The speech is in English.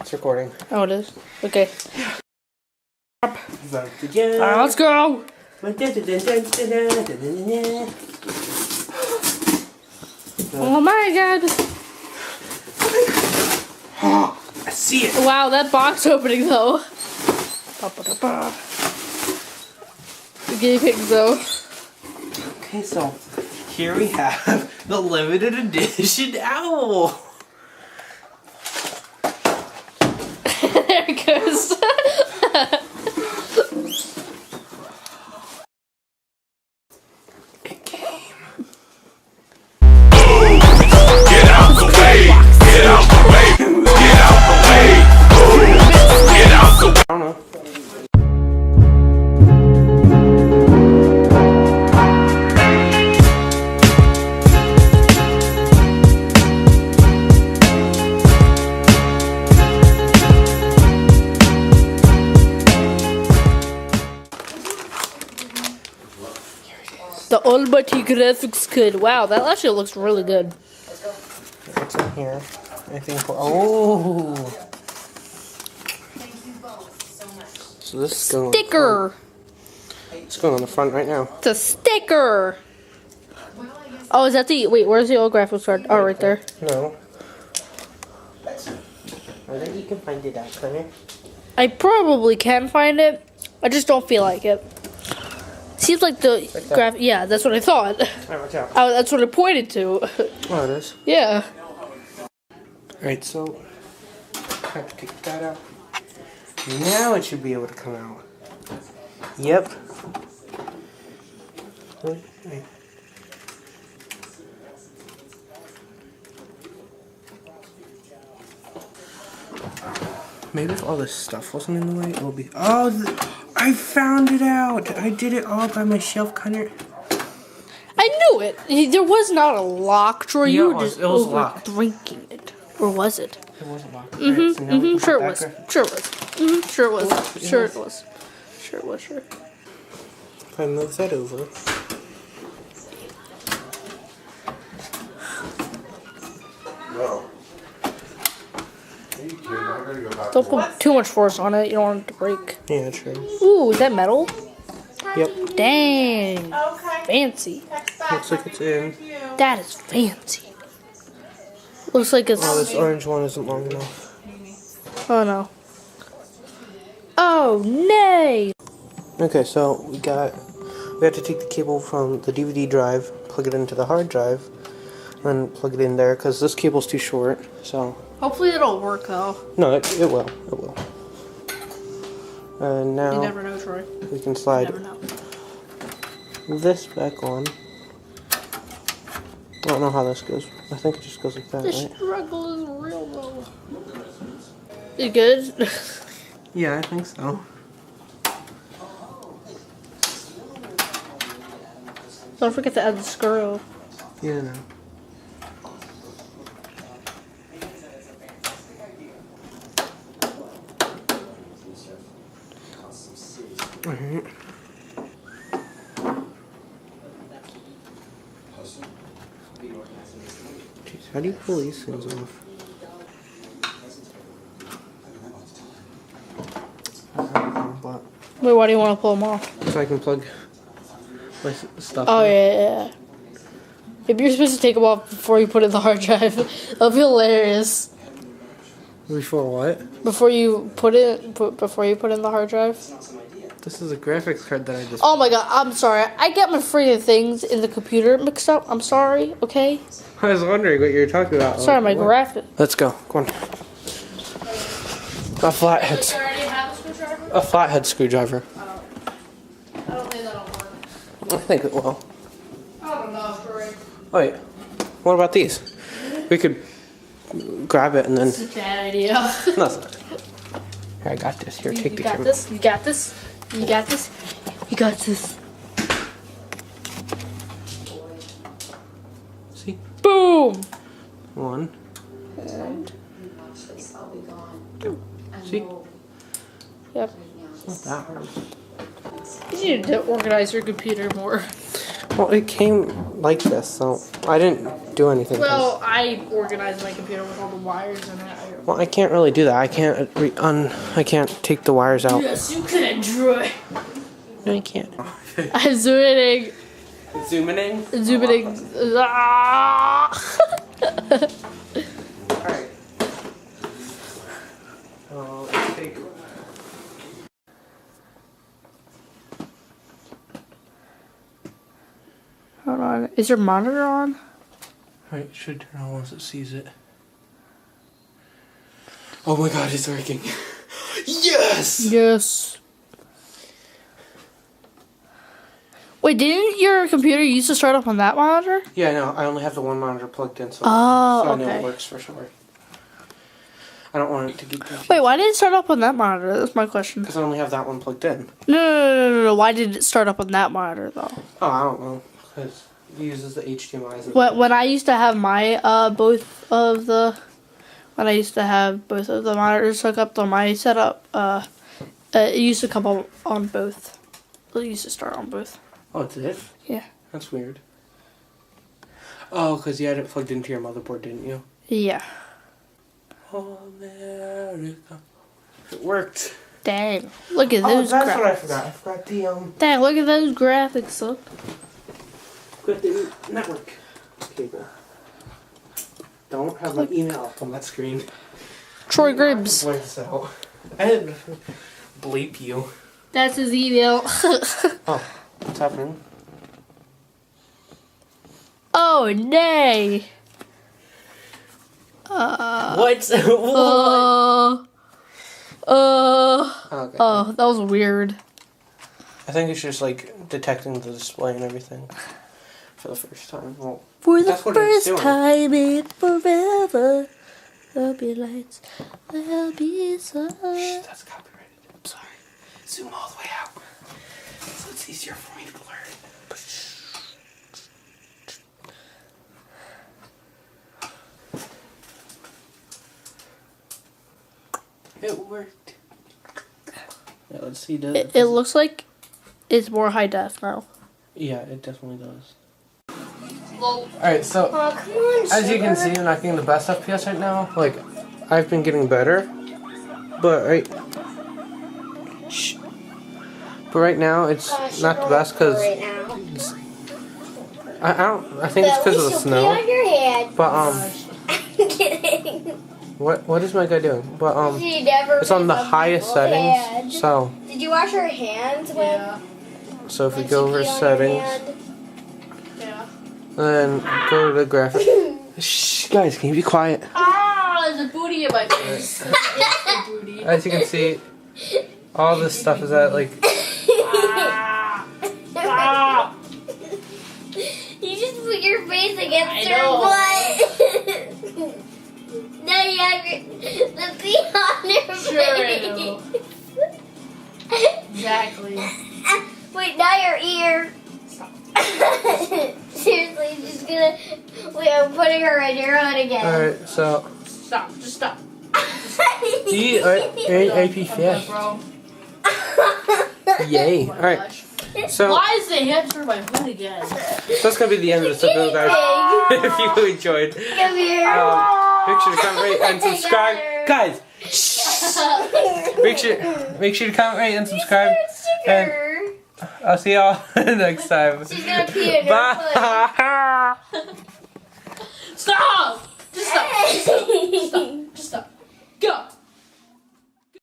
It's recording. Oh, it is? Okay. Alright, let's go! Oh my god! Oh, I see it! Wow, that box opening though. The guinea pigs though. Okay, so here we have the limited edition owl. There it goes. It came. Get out the way! Get out the way! Get out the way! Get out the way! I don't know. The Almighty graphics card. Wow, that actually looks really good. What's in here? Anything for So this is going Sticker! It's going on the front right now. It's a sticker! Oh, is that the... Wait, where's the old graphics card? Oh, right there. No. I think you can find it out there. I probably can find it. I just don't feel like it. Seems like the graph. Yeah, that's what I thought. Alright, watch out. Oh, that's what it pointed to. Oh, it is? Yeah. Alright, so I have to take that out. Now it should be able to come out. Yep. Wait. Maybe if all this stuff wasn't in the way, it will be. Oh, I found it out! I did it all by myself, Connor. I knew it. There was not a lock drawer. Yeah, You it were was. just It was locked. drinking it. Or was it? It wasn't locked. Sure it was. Sure it was. Sure it was. Sure it was. Sure it was. Sure. If I move that over. No. Don't put too much force on it. You don't want it to break. Yeah, true. Ooh, is that metal? Yep. Dang. Fancy. Looks like it's in. That is fancy. Looks like it's... Oh, this orange one isn't long enough. Oh, no. Oh, nay! Okay, so we have to take the cable from the DVD drive, plug it into the hard drive, and plug it in there, because this cable's too short, so... Hopefully it'll work, though. No, it will. It will. And now... You never know, Troy. We can You slide never know. this back on. I don't know how this goes. I think it just goes like that, The right? struggle is real, though. You good? Yeah, I think so. Don't forget to add the screw. Yeah, no. Alright. Jeez, how do you pull these things off? I don't know, but Wait, why do you want to pull them off? so I can plug my stuff Oh, in. yeah. Maybe you're supposed to take them off before you put it in the hard drive. That'll be hilarious. Before what? Before you put it in the hard drive. This is a graphics card that I just... Oh my god, I'm sorry. I get my freaking things in the computer mixed up. I'm sorry, okay? I was wondering what you were talking about. Sorry, my What? graphic. Let's go. Go on. A flathead. You already have a screwdriver? A flathead screwdriver. I don't think that'll work. I think it will. I don't know, Troy. Wait. What about these? We could grab it and then... It's a bad idea. No, it's not. Here, I got this. Here, take the got camera. this? You got this? You got this? You got this. See? Boom! One. And... See? Yep. It's not that hard. You need to organize your computer more. Well, it came like this, so I didn't do anything. Well, I organized my computer with all the wires in it. Well, I can't really do that. I can't I can't take the wires out. Yes, you could enjoy. No, I can't. I'm zooming. Zooming in. Zooming in. Ah! Alright. Let's take. Hold on. Is your monitor on? Alright, it should turn on once it sees it. Oh my god, it's working. Yes! Yes. Wait, didn't your computer used to start up on that monitor? Yeah, no, I only have the one monitor plugged in, so, Oh, so I know okay. it works for sure. I don't want it to get confused. Wait, why did it start up on that monitor? That's my question. Because I only have that one plugged in. No. Why did it start up on that monitor, though? Oh, I don't know. Because it uses the HDMI's. When I used to have my both of the monitors hooked up to my setup, it used to come on both. It used to start on both. Oh, it did? Yeah. That's weird. Oh, because you had it plugged into your motherboard, didn't you? Yeah. America. It worked. Dang. Look at those that's graphics. what I forgot. I forgot the, Dang, look at those graphics, look. Got the network cable. Don't have my email up on that screen. Troy Gribbs. Point this out. I didn't bleep you. That's his email. Oh, what's happening? Oh, nay. What? Okay. Okay. Oh, that was weird. I think it's just like detecting the display and everything for the first time. Well, For the that's what it's first doing. time in forever, there'll be lights, there'll be sun. Shh, that's copyrighted. I'm sorry. Zoom all the way out so it's easier for me to blur it. It worked. Yeah, let's see. It looks like it's more high def now. Yeah, it definitely does. Well, Alright, so Come on, as you can see, I'm not getting the best FPS right now. Like, I've been getting better, but right now it's not the best because right now. I think it's because of the snow. On your head. But I'm kidding. what is my guy doing? But She never it's on the put on highest her settings. head. So Did you wash her hands when? yeah. so if we when go she over peed on your settings, hand? Yeah. then go to the graphic. Shh, guys, can you be quiet? Ah, there's a booty in my face. It's the booty. As you can see, all this stuff is at like. Ah. You just put your face against I her know. butt. Now you have the pee on your Sure I face. know. Exactly. Wait, now your ear. Stop. Seriously, just gonna. Wait, I'm putting her in your hood again. Alright, so. Stop. Just stop. Yeah. Bro. Yay. Oh my Alright, gosh. so Why is the hand through my hood again? that's gonna be the end of this video, guys. If you enjoyed, Come here. make sure to comment, rate, and subscribe. Guys, make sure to comment, rate, and subscribe. And I'll see y'all next time. She's gonna pee in her Bye. Stop! Just stop. foot.